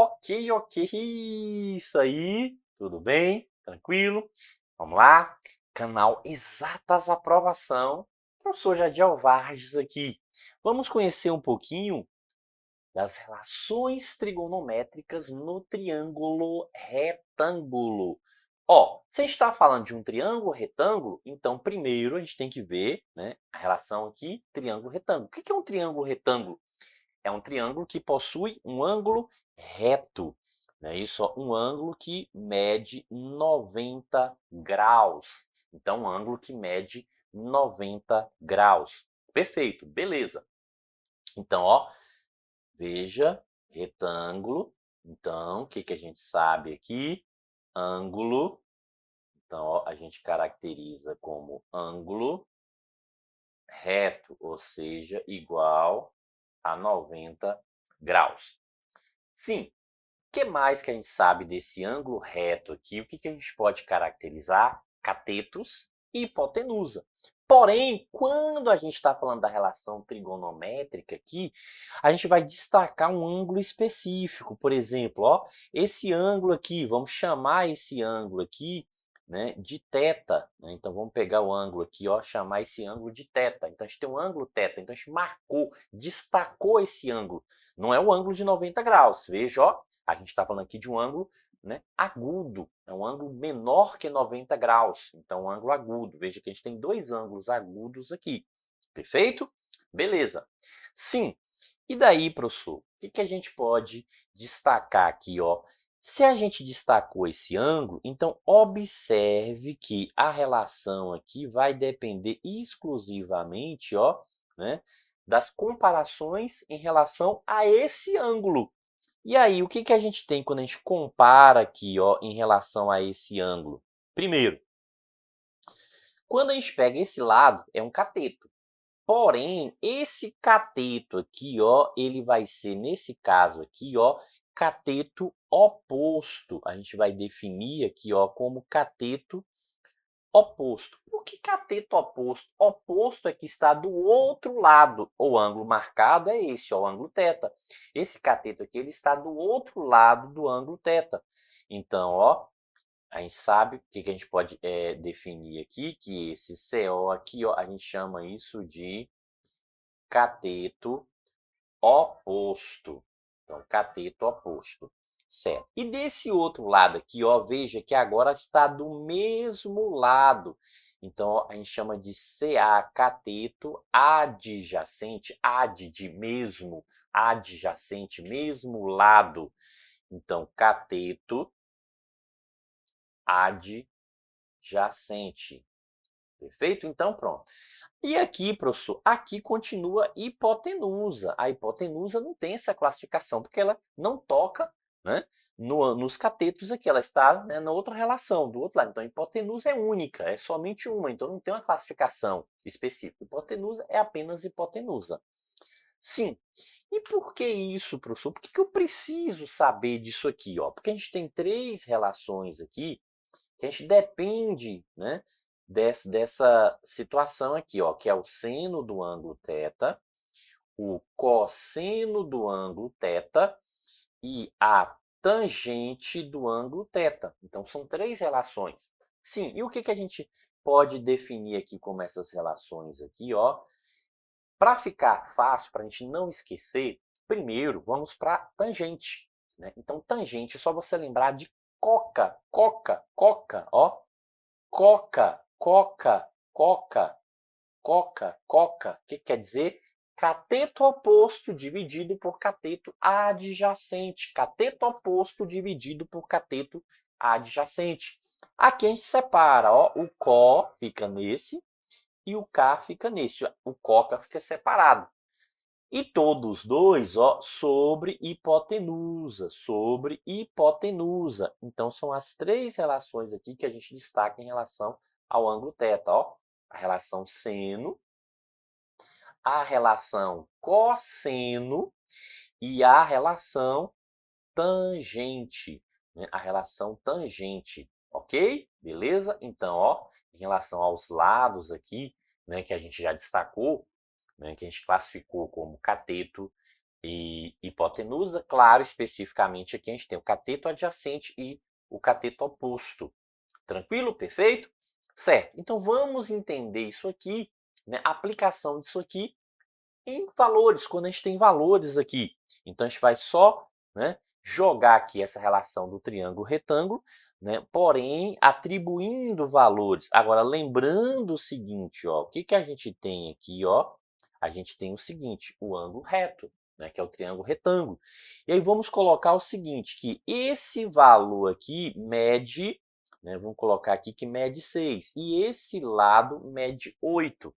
Ok, isso aí, tudo bem? Tranquilo? Vamos lá? Canal Exatas Aprovação, professor Jadiel Vargas aqui. Vamos conhecer um pouquinho das relações trigonométricas no triângulo retângulo. Ó, se a gente está falando de um triângulo retângulo, então primeiro a gente tem que ver, né, a relação aqui triângulo retângulo. O que é um triângulo retângulo? É um triângulo que possui um ângulo reto, né? Isso, ó, um ângulo que mede 90 graus. Então, um ângulo que mede 90 graus. Perfeito, beleza. Então, ó, veja, retângulo. Então, o que a gente sabe aqui? Ângulo. Então, ó, a gente caracteriza como ângulo reto, ou seja, igual a 90 graus. Sim, o que mais que a gente sabe desse ângulo reto aqui? O que a gente pode caracterizar? Catetos e hipotenusa. Porém, quando a gente está falando da relação trigonométrica aqui, a gente vai destacar um ângulo específico. Por exemplo, ó, esse ângulo aqui, vamos chamar esse ângulo aqui, né, de θ. Né? Então, vamos pegar o ângulo aqui, ó, chamar esse ângulo de θ. Então, a gente tem um ângulo θ. Então, a gente marcou, destacou esse ângulo. Não é o ângulo de 90 graus. Veja, ó, a gente está falando aqui de um ângulo, né, agudo. É um ângulo menor que 90 graus. Então, um ângulo agudo. Veja que a gente tem dois ângulos agudos aqui. Perfeito? Beleza. Sim. E daí, professor, o que a gente pode destacar aqui, ó? Se a gente destacou esse ângulo, então observe que a relação aqui vai depender exclusivamente, ó, né, das comparações em relação a esse ângulo. E aí, o que a gente tem quando a gente compara aqui, ó, em relação a esse ângulo? Primeiro, quando a gente pega esse lado, é um cateto. Porém, esse cateto aqui, ó, ele vai ser, nesse caso aqui, ó, cateto oposto. A gente vai definir aqui, ó, como cateto oposto. Por que cateto oposto? Oposto é que está do outro lado. O ângulo marcado é esse, ó, o ângulo θ. Esse cateto aqui, ele está do outro lado do ângulo θ. Então, ó, a gente sabe o que a gente pode definir aqui, que esse CO aqui, ó, a gente chama isso de cateto oposto. Então, cateto oposto. Certo. E desse outro lado aqui, ó, veja que agora está do mesmo lado. Então, ó, a gente chama de CA, cateto adjacente, ad de mesmo, adjacente, mesmo lado. Então, cateto adjacente. Perfeito? Então, pronto. E aqui, professor, aqui continua hipotenusa. A hipotenusa não tem essa classificação, porque ela não toca, né, nos catetos aqui, ela está, né, na outra relação, do outro lado. Então, a hipotenusa é única, é somente uma, então não tem uma classificação específica. Hipotenusa é apenas hipotenusa. Sim. E por que isso, professor? Por que eu preciso saber disso aqui? Ó? Porque a gente tem três relações aqui que a gente depende, né, dessa situação aqui, ó, que é o seno do ângulo θ, o cosseno do ângulo θ e a tangente do ângulo θ. Então, são três relações. Sim, e o que a gente pode definir aqui como essas relações aqui, ó? Para ficar fácil, para a gente não esquecer, primeiro vamos para tangente. Né? Então, tangente é só você lembrar de coca, ó. Coca, coca, coca, coca, coca. O que quer dizer? Cateto oposto dividido por cateto adjacente. Cateto oposto dividido por cateto adjacente. Aqui a gente separa, ó, o có fica nesse e o K fica nesse. O coca fica separado. E todos dois, ó, sobre hipotenusa, sobre hipotenusa. Então, são as três relações aqui que a gente destaca em relação ao ângulo θ, ó. A relação seno, a relação cosseno e a relação tangente, né? A relação tangente, ok? Beleza? Então, ó, em relação aos lados aqui, né, que a gente já destacou, né, que a gente classificou como cateto, e hipotenusa. Claro, especificamente aqui a gente tem o cateto adjacente e o cateto oposto. Tranquilo? Perfeito? Certo. Então vamos entender isso aqui, né, a aplicação disso aqui em valores, quando a gente tem valores aqui. Então a gente vai só, né, jogar aqui essa relação do triângulo retângulo, né, porém atribuindo valores. Agora lembrando o seguinte, ó, o que que a gente tem aqui, ó? A gente tem o seguinte, o ângulo reto, né, que é o triângulo retângulo. E aí vamos colocar o seguinte, que esse valor aqui mede, né, vamos colocar aqui que mede 6, e esse lado mede 8.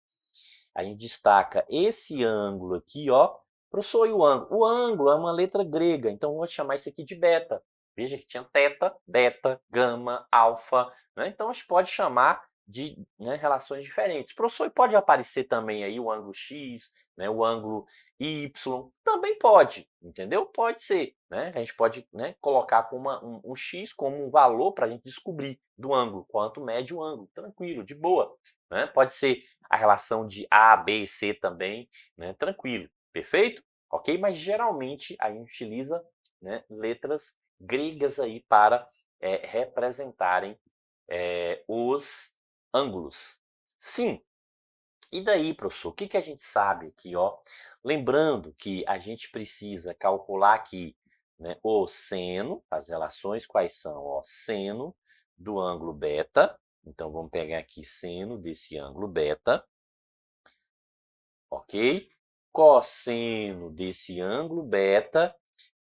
A gente destaca esse ângulo aqui, ó. Professor, e o ângulo? O ângulo é uma letra grega, então vou chamar isso aqui de beta. Veja que tinha teta, beta, gama, alfa, né? Então a gente pode chamar de, né, relações diferentes. Professor, e pode aparecer também aí o ângulo x, né, o ângulo y, também pode, entendeu? Pode ser, né? A gente pode, né, colocar com um x como um valor para a gente descobrir do ângulo, quanto mede o ângulo, tranquilo, de boa, né? Pode ser a relação de A, B e C também, né, tranquilo, perfeito? Ok? Mas geralmente a gente utiliza, né, letras gregas aí para representarem os ângulos. Sim. E daí, professor, o que que a gente sabe aqui, ó? Lembrando que a gente precisa calcular aqui, né, o seno, as relações quais são, ó, seno do ângulo beta. Então vamos pegar aqui seno desse ângulo beta, ok? Cosseno desse ângulo beta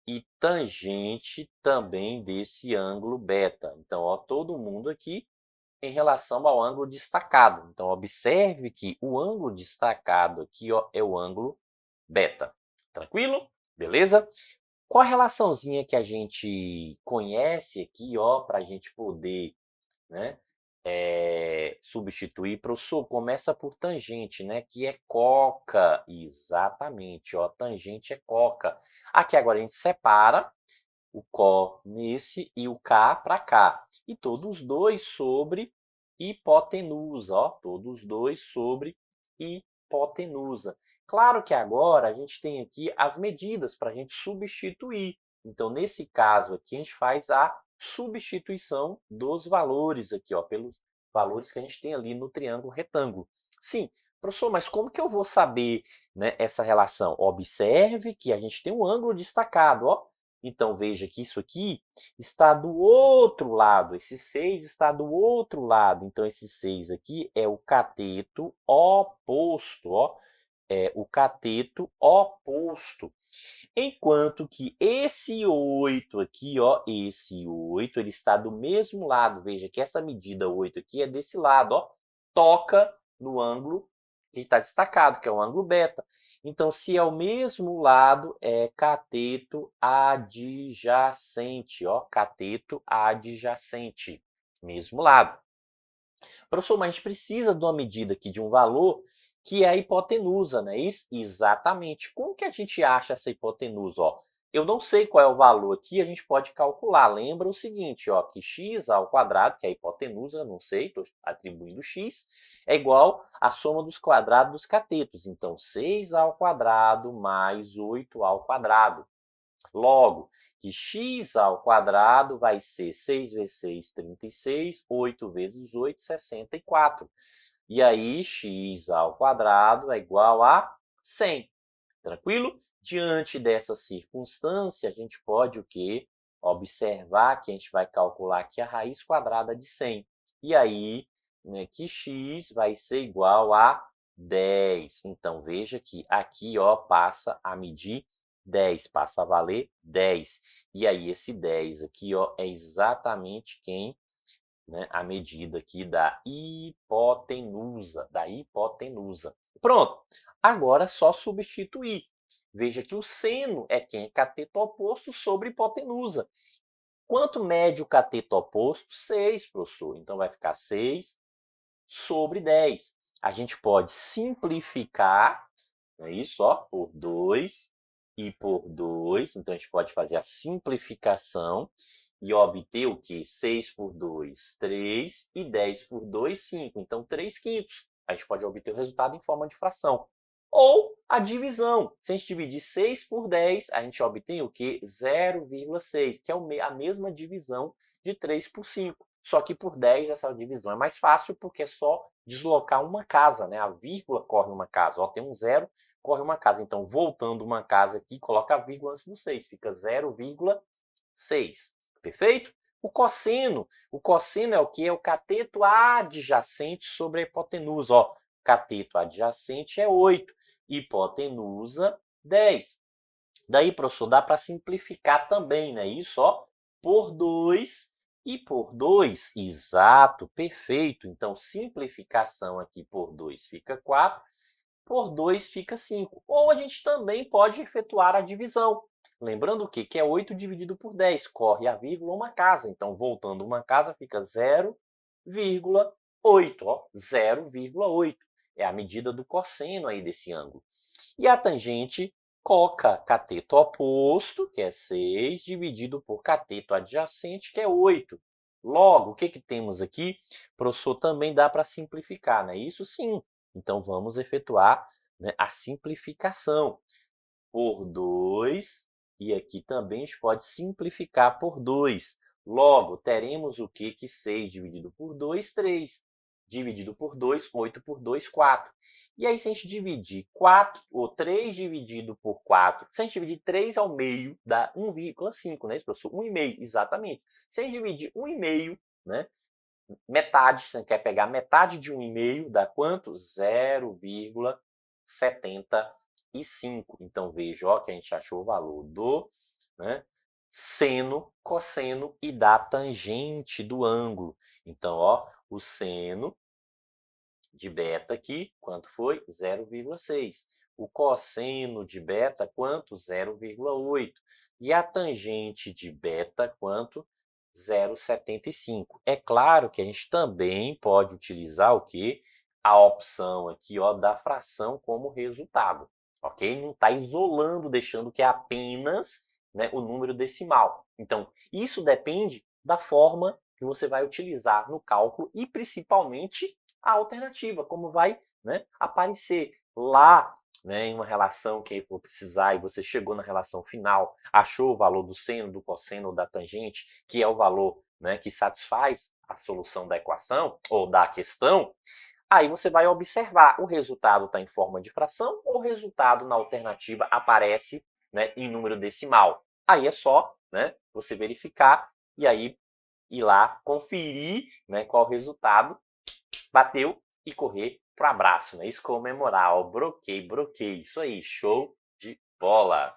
e tangente também desse ângulo beta. Então, ó, todo mundo aqui em relação ao ângulo destacado. Então, observe que o ângulo destacado aqui, ó, é o ângulo beta. Tranquilo? Beleza? Qual a relaçãozinha que a gente conhece aqui, ó, para a gente poder, né, substituir? Professor, começa por tangente, né, que é coca. Exatamente, ó, tangente é coca. Aqui agora a gente separa o có nesse e o cá para cá. E todos dois sobre hipotenusa, ó, todos dois sobre hipotenusa. Claro que agora a gente tem aqui as medidas para a gente substituir. Então, nesse caso aqui, a gente faz a substituição dos valores aqui, ó, pelos valores que a gente tem ali no triângulo retângulo. Sim, professor, mas como que eu vou saber, né, essa relação? Observe que a gente tem um ângulo destacado, ó. Então, veja que isso aqui está do outro lado, esse 6 está do outro lado. Então, esse 6 aqui é o cateto oposto, ó, é o cateto oposto. Enquanto que esse 8 aqui, ó, esse 8, ele está do mesmo lado. Veja que essa medida 8 aqui é desse lado, ó, toca no ângulo que está destacado, que é o ângulo beta. Então, se é o mesmo lado, é cateto adjacente, ó, cateto adjacente, mesmo lado. Professor, mas a gente precisa de uma medida aqui, de um valor, que é a hipotenusa, não é isso? Exatamente. Como que a gente acha essa hipotenusa? Ó, eu não sei qual é o valor aqui, a gente pode calcular. Lembra o seguinte, ó, que x ao quadrado, que é a hipotenusa, não sei, estou atribuindo x, é igual à soma dos quadrados dos catetos. Então, 6 ao quadrado mais 8 ao quadrado. Logo, que x ao quadrado vai ser 6 vezes 6, 36, 8 vezes 8, 64. E aí, x ao quadrado é igual a 100. Tranquilo? Diante dessa circunstância, a gente pode o quê? Observar que a gente vai calcular aqui a raiz quadrada de 100. E aí, né, que x vai ser igual a 10. Então, veja que aqui, ó, passa a medir 10, passa a valer 10. E aí, esse 10 aqui, ó, é exatamente quem, né, a medida aqui da hipotenusa, Pronto, agora é só substituir. Veja que o seno é quem é cateto oposto sobre hipotenusa. Quanto mede o cateto oposto? 6, professor. Então, vai ficar 6 sobre 10. A gente pode simplificar, não é isso? Ó, por 2 e por 2. Então, a gente pode fazer a simplificação e obter o quê? 6 por 2, 3, e 10 por 2, 5. Então, 3 quintos. A gente pode obter o resultado em forma de fração. Ou a divisão. Se a gente dividir 6 por 10, a gente obtém o quê? 0,6, que é a mesma divisão de 3 por 5. Só que por 10 essa divisão é mais fácil porque é só deslocar uma casa, né? A vírgula corre uma casa. Ó, tem um zero, corre uma casa. Então, voltando uma casa aqui, coloca a vírgula antes do 6. Fica 0,6. Perfeito? O cosseno é o que? É o cateto adjacente sobre a hipotenusa. Ó, cateto adjacente é 8, hipotenusa 10. Daí, professor, dá para simplificar também, né? Isso, ó, por 2 e por 2. Exato, perfeito. Então, simplificação aqui por 2 fica 4, por 2 fica 5. Ou a gente também pode efetuar a divisão. Lembrando o quê? Que é 8 dividido por 10. Corre a vírgula uma casa. Então, voltando uma casa, fica 0,8. 0,8. É a medida do cosseno aí desse ângulo. E a tangente coca cateto oposto, que é 6, dividido por cateto adjacente, que é 8. Logo, o que temos aqui? Professor, também dá para simplificar, não é isso? Sim. Então, vamos efetuar, né, a simplificação por 2, e aqui também a gente pode simplificar por 2. Logo, teremos o quê? Que 6 dividido por 2, 3. Dividido por 2, 8 por 2, 4. E aí, se a gente dividir 4, ou 3 dividido por 4, se a gente dividir 3 ao meio, dá 1,5, né, professor? 1,5, exatamente. Se a gente dividir 1,5, né, metade, você quer pegar metade de 1,5, dá quanto? 0,75. Então, veja, ó, que a gente achou o valor do, né, seno, cosseno e da tangente do ângulo. Então, ó, o seno de beta aqui, quanto foi? 0,6. O cosseno de beta, quanto? 0,8. E a tangente de beta, quanto? 0,75. É claro que a gente também pode utilizar o quê? A opção aqui, ó, da fração como resultado, ok? Não está isolando, deixando que é apenas, né, o número decimal. Então, isso depende da forma que você vai utilizar no cálculo e principalmente a alternativa, como vai, né, aparecer lá, né, em uma relação que eu vou precisar e você chegou na relação final, achou o valor do seno, do cosseno ou da tangente, que é o valor, né, que satisfaz a solução da equação ou da questão, aí você vai observar o resultado está em forma de fração ou o resultado na alternativa aparece, né, em número decimal. Aí é só, né, você verificar e aí ir lá conferir, né, qual o resultado, bateu e correr pro abraço, né? Isso comemorar, ó, broquei, isso aí, show de bola!